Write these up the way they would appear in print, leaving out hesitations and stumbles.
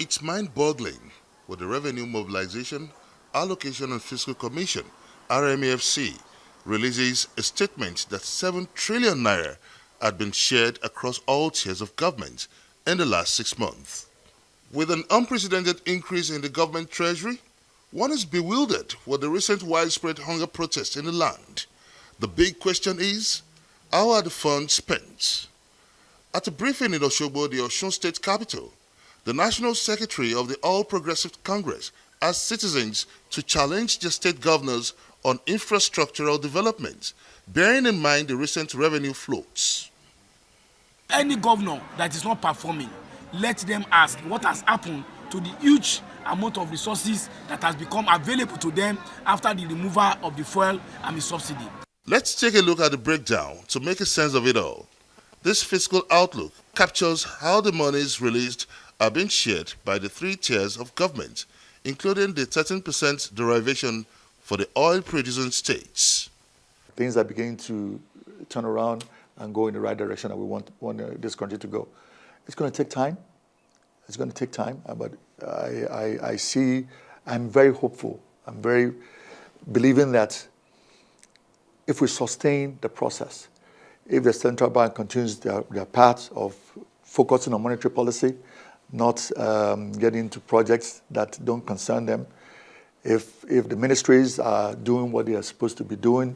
It's mind-boggling what the Revenue Mobilization, Allocation and Fiscal Commission, RMAFC, releases a statement that 7 trillion naira had been shared across all tiers of government in the last 6 months. With an unprecedented increase in the government treasury, one is bewildered with the recent widespread hunger protests in the land. The big question is, how are the funds spent? At a briefing in Osogbo, the Osun State capital, the National Secretary of the All Progressive Congress asked citizens to challenge their state governors on infrastructural development, bearing in mind the recent revenue floats. Any governor that is not performing, let them ask what has happened to the huge amount of resources that has become available to them after the removal of the fuel and the subsidy. Let's take a look at the breakdown to make a sense of it all. This fiscal outlook captures how the monies released are being shared by the 3 tiers of government, including the 13% derivation for the oil-producing states. Things are beginning to turn around and go in the right direction that we want this country to go. It's going to take time. It's going to take time, but I'm very hopeful. I'm very believing that if we sustain the process, if the central bank continues their path of focusing on monetary policy, not getting into projects that don't concern them, if the ministries are doing what they are supposed to be doing,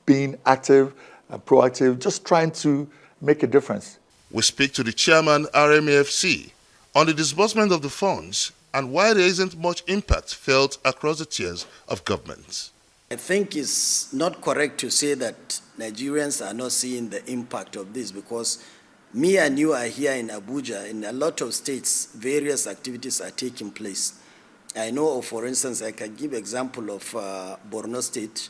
being active and proactive, just trying to make a difference. We speak to the chairman RMAFC on the disbursement of the funds and why there isn't much impact felt across the tiers of government. I think it's not correct to say that Nigerians are not seeing the impact of this, because me and you are here in Abuja. In a lot of states, various activities are taking place. I know, for instance, I can give example of Borno State.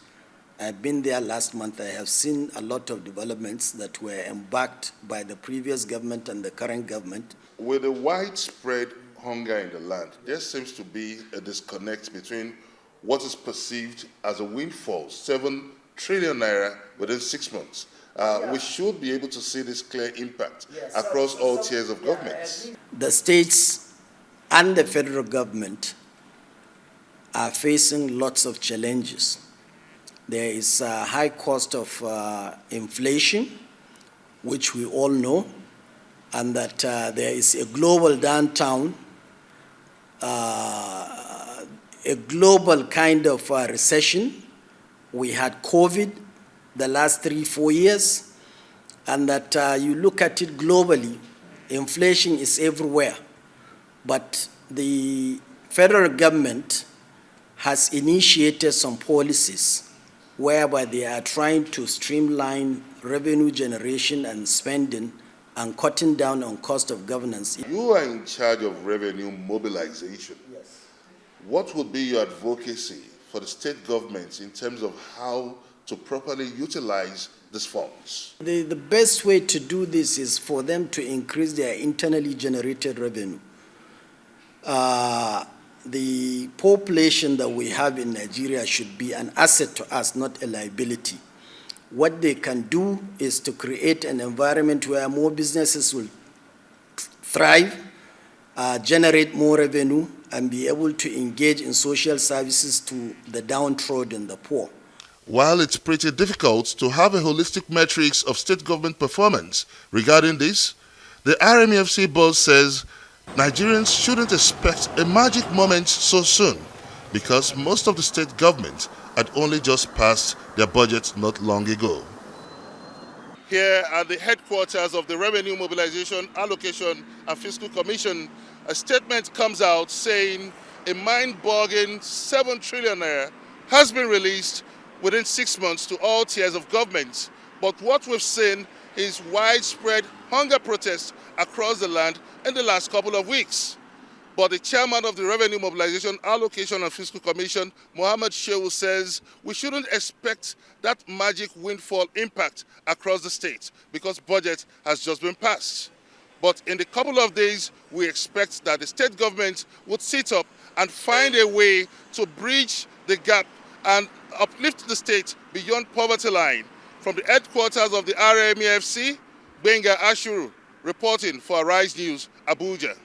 I've been there last month. I have seen a lot of developments that were embarked by the previous government and the current government. With the widespread hunger in the land, there seems to be a disconnect between what is perceived as a windfall, 7 trillion naira within 6 months. We should be able to see this clear impact across all tiers of government. The states and the federal government are facing lots of challenges. There is a high cost of inflation, which we all know, and that there is a global downtown, a global kind of recession. We had COVID the last 3-4 years, and that you look at it globally, inflation is everywhere. But the federal government has initiated some policies whereby they are trying to streamline revenue generation and spending and cutting down on cost of governance. You are in charge of revenue mobilization. Yes. What would be your advocacy for the state governments in terms of how to properly utilize these funds? The best way to do this is for them to increase their internally generated revenue. The population that we have in Nigeria should be an asset to us, not a liability. What they can do is to create an environment where more businesses will thrive, generate more revenue, and be able to engage in social services to the downtrodden, the poor. While it's pretty difficult to have a holistic metrics of state government performance regarding this, the RMAFC boss says Nigerians shouldn't expect a magic moment so soon, because most of the state governments had only just passed their budget not long ago. Here at the headquarters of the Revenue Mobilization, Allocation and Fiscal Commission, a statement comes out saying a mind-boggling 7 trillion naira has been released within 6 months to all tiers of government. But what we've seen is widespread hunger protests across the land in the last couple of weeks. But the chairman of the Revenue Mobilization, Allocation and Fiscal Commission, Mohammed Shehu, says we shouldn't expect that magic windfall impact across the state because budget has just been passed. But in the couple of days, we expect that the state government would sit up and find a way to bridge the gap and uplift the state beyond poverty line. From the headquarters of the RMAFC, Benga Ashuru, reporting for Arise News, Abuja.